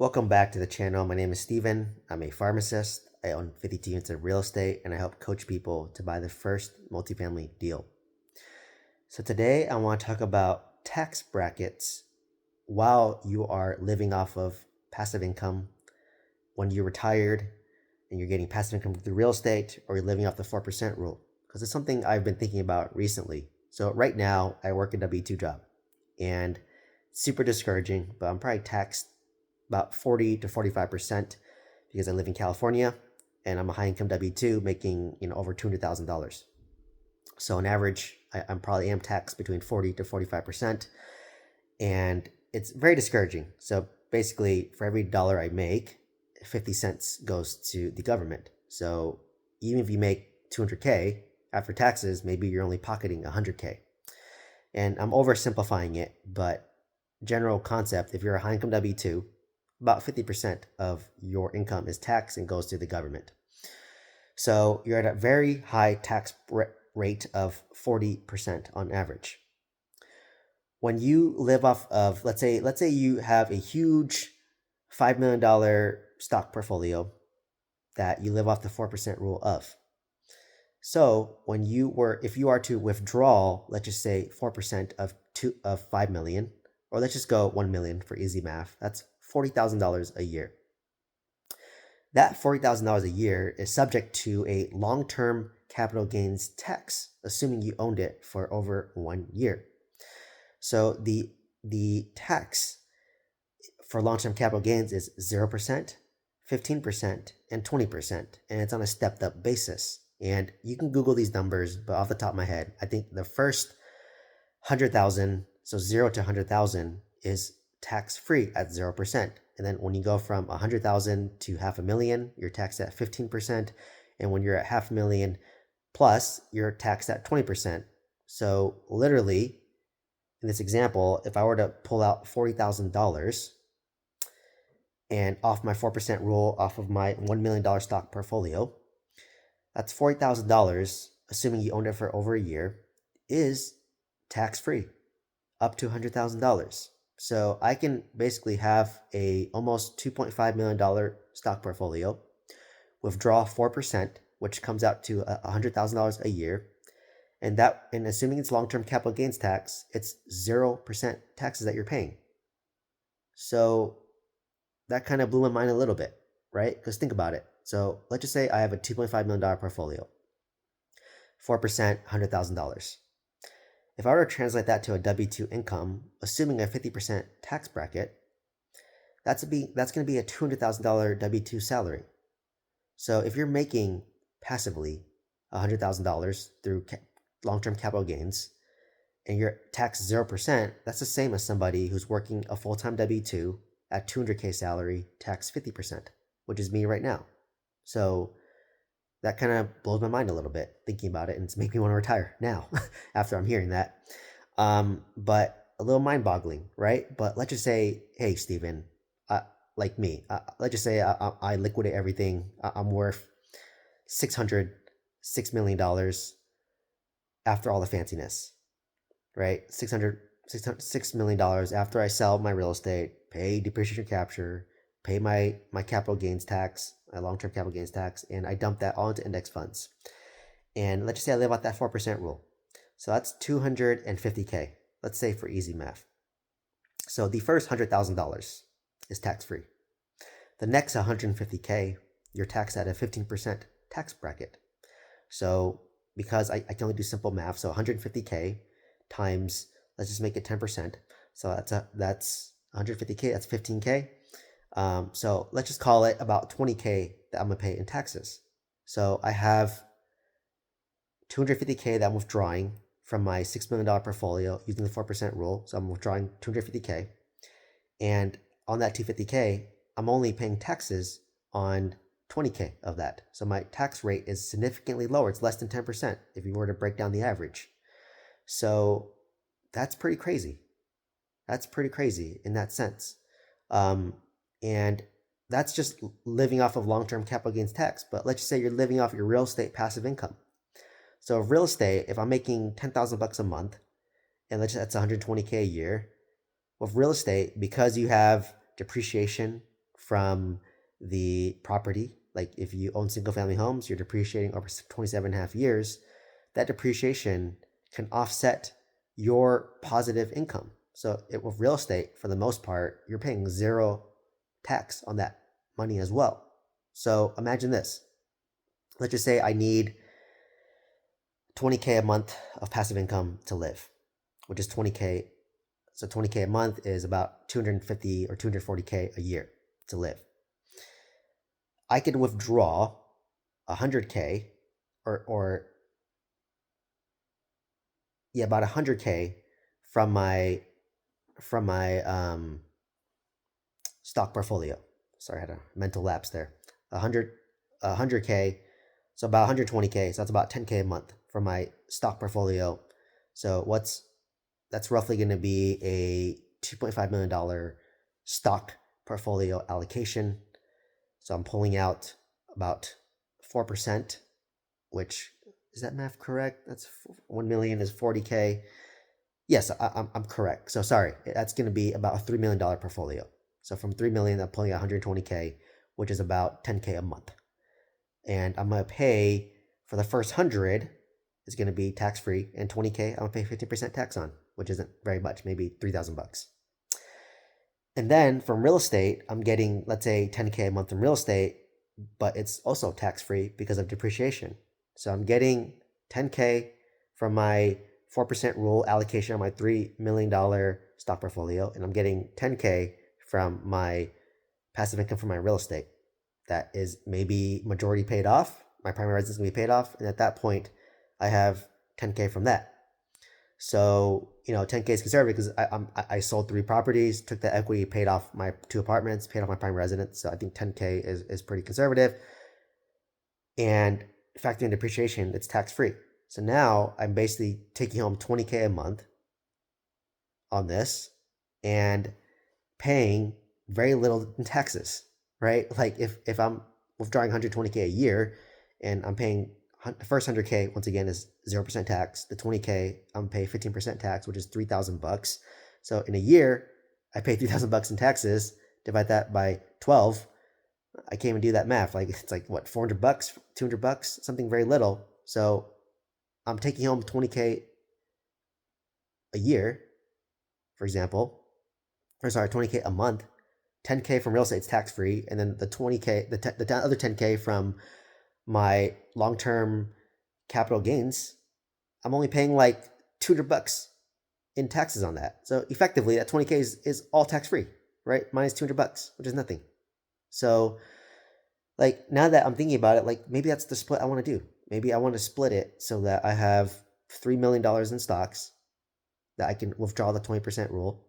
Welcome back to the channel. My name is Steven. I'm a pharmacist. I own 52 units of real estate and I help coach people to buy their first multifamily deal. So today I want to talk about tax brackets while you are living off of passive income when you're retired and you're getting passive income through real estate, or you're living off the 4% rule, because it's something I've been thinking about recently. So right now I work a W-2 job and it's super discouraging, but I'm probably taxed about 40 to 45% because I live in California and I'm a high income W-2 making over $200,000. So on average, I'm probably taxed between 40 to 45%, and it's very discouraging. So basically, for every dollar I make, 50 cents goes to the government. So even if you make 200K after taxes, maybe you're only pocketing 100K. And I'm oversimplifying it, but general concept, if you're a high income W-2, about 50% of your income is taxed and goes to the government. So you're at a very high tax rate of 40% on average. When you live off of, let's say you have a huge $5 million stock portfolio that you live off the 4% rule of. So if you are to withdraw, let's just say 4% of 5 million, or let's just go 1 million for easy math, that's $40,000 a year. That $40,000 a year is subject to a long-term capital gains tax, assuming you owned it for over 1 year. So the tax for long-term capital gains is 0%, 15%, and 20%, and it's on a stepped-up basis. And you can Google these numbers, but off the top of my head, I think the first 100,000, so 0 to 100,000, is tax-free at 0%. And then when you go from 100,000 to $500,000, you're taxed at 15%. And when you're at $500,000 plus, you're taxed at 20%. So literally, in this example, if I were to pull out $40,000 and off my 4% rule off of my $1 million stock portfolio, that's $40,000, assuming you owned it for over a year, is tax-free up to $100,000. So I can basically have a almost $2.5 million stock portfolio, withdraw 4%, which comes out to $100,000 a year. And assuming it's long-term capital gains tax, it's 0% taxes that you're paying. So that kind of blew my mind a little bit, right? Because think about it. So let's just say I have a $2.5 million portfolio, 4%, $100,000. If I were to translate that to a W-2 income, assuming a 50% tax bracket, that's going to be a $200,000 W-2 salary. So if you're making passively $100,000 through long-term capital gains and you're taxed 0%, that's the same as somebody who's working a full-time W-2 at 200K salary, taxed 50%, which is me right now. So that kind of blows my mind a little bit thinking about it, and it's making me want to retire now after I'm hearing that. But a little mind-boggling, right? But let's just say, hey, Steven, like me, let's just say I liquidate everything. I'm worth $6 million after all the fanciness, right? $6 million after I sell my real estate, pay depreciation capture, pay my capital gains tax, my long-term capital gains tax, and I dump that all into index funds. And let's just say I live out that 4% rule. So that's $250K, let's say, for easy math. So the first $100,000 is tax-free. The next $150K, you're taxed at a 15% tax bracket. So because I can only do simple math, so $150K times, let's just make it 10%. So that's $150K, that's $15K. So let's just call it about $20K that I'm gonna pay in taxes. So I have $250K that I'm withdrawing from my $6 million portfolio using the 4% rule. So I'm withdrawing $250K. And on that $250K, I'm only paying taxes on $20K of that. So my tax rate is significantly lower. It's less than 10% if you were to break down the average. So that's pretty crazy. That's pretty crazy in that sense. And that's just living off of long-term capital gains tax. But let's just say you're living off your real estate passive income. So real estate, if I'm making $10,000 a month, and that's $120K a year, with real estate, because you have depreciation from the property. Like if you own single family homes, you're depreciating over 27 and a half years. That depreciation can offset your positive income. So with real estate, for the most part, you're paying zero tax on that money as well. So imagine this. Let's just say I need 20K a month of passive income to live, which is 20K. So 20K a month is about 250 or 240K a year to live. I could withdraw 100K or yeah, about 100K from my stock portfolio. Sorry, I had a mental lapse there. 100K, so about 120K. So that's about 10K a month from my stock portfolio. So that's roughly going to be a $2.5 million stock portfolio allocation. So I'm pulling out about 4%, which is that math correct? That's 1 million is 40K. Yes, I'm correct. So sorry, that's going to be about a $3 million portfolio. So from 3 million, I'm pulling out 120K, which is about 10K a month. And I'm going to pay for the first 100 is going to be tax free, and 20K I'm going to pay 50% tax on, which isn't very much, maybe $3,000. And then from real estate, I'm getting, let's say, 10K a month from real estate, but it's also tax free because of depreciation. So I'm getting 10K from my 4% rule allocation on my $3 million stock portfolio, and I'm getting 10K from my passive income from my real estate. That is maybe majority paid off. My primary residence is going to be paid off. And at that point, I have 10K from that. So, 10K is conservative because I sold 3 properties, took the equity, paid off my 2 apartments, paid off my prime residence. So I think 10K is pretty conservative. And factoring in depreciation, it's tax free. So now I'm basically taking home 20K a month on this and paying very little in taxes, right? Like if I'm withdrawing 120K a year and I'm paying the first 100K, once again, is 0% tax. The 20K, I'm paying 15% tax, which is $3,000. So in a year, I pay $3,000 in taxes. Divide that by 12. I can't even do that math. Like it's like what, $400, $200, something very little. So I'm taking home 20K a year, for example, or sorry, 20K a month. 10K from real estate is tax free, and then the 20K, the other 10K from my long-term capital gains, I'm only paying like $200 in taxes on that. So effectively, that 20K is all tax free, right? Minus $200, which is nothing. So, like now that I'm thinking about it, like maybe that's the split I want to do. Maybe I want to split it so that I have $3 million in stocks that I can withdraw the 20% rule,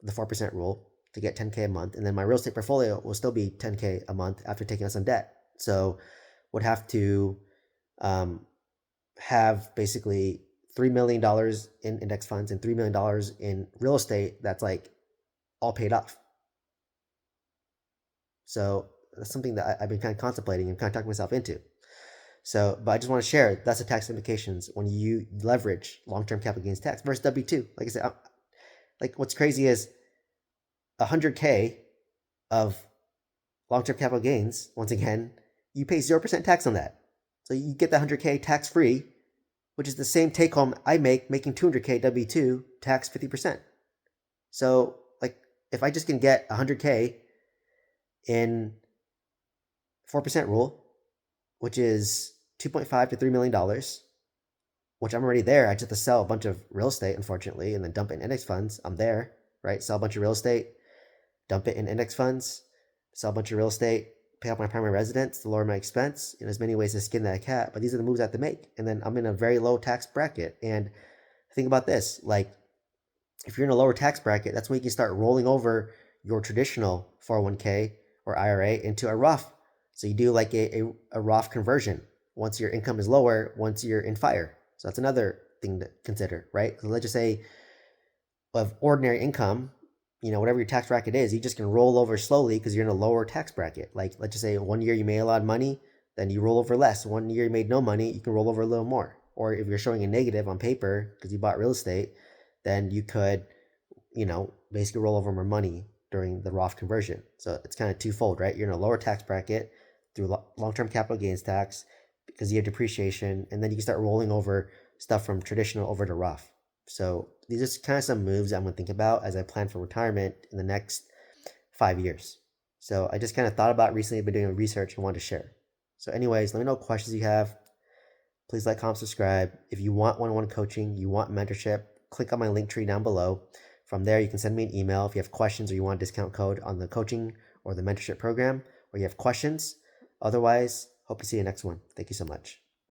the 4% rule to get 10K a month, and then my real estate portfolio will still be 10K a month after taking on some debt. So would have to have basically $3 million in index funds and $3 million in real estate that's like all paid off. So that's something that I've been kind of contemplating and kind of talking myself into. So, but I just want to share that's the tax implications when you leverage long-term capital gains tax versus W-2. Like I said, like what's crazy is 100K of long-term capital gains, once again, you pay 0% tax on that. So you get the 100K tax-free, which is the same take-home I making 200K W-2 tax 50%. So like if I just can get 100K in 4% rule, which is $2.5 to $3 million, which I'm already there. I just have to sell a bunch of real estate, unfortunately, and then dump it in index funds. I'm there, right? Sell a bunch of real estate, dump it in index funds, sell a bunch of real estate, pay off my primary residence to lower my expense. In as many ways to skin that cat, but these are the moves I have to make. And then I'm in a very low tax bracket. And think about this, like if you're in a lower tax bracket, that's when you can start rolling over your traditional 401k or IRA into a Roth. So you do like a Roth conversion once your income is lower, once you're in fire. So that's another thing to consider, right? So let's just say of ordinary income, whatever your tax bracket is, you just can roll over slowly because you're in a lower tax bracket. Like let's just say 1 year you made a lot of money, then you roll over less. 1 year you made no money, you can roll over a little more. Or if you're showing a negative on paper because you bought real estate, then you could, basically roll over more money during the Roth conversion. So it's kind of twofold, right? You're in a lower tax bracket through long-term capital gains tax because you have depreciation, and then you can start rolling over stuff from traditional over to Roth. So these are kind of some moves I'm going to think about as I plan for retirement in the next 5 years. So I just kind of thought about recently, been doing research and wanted to share. So anyways, let me know what questions you have. Please like, comment, subscribe. If you want one-on-one coaching, you want mentorship, click on my link tree down below. From there, you can send me an email if you have questions or you want a discount code on the coaching or the mentorship program, or you have questions. Otherwise, hope to see you next one. Thank you so much.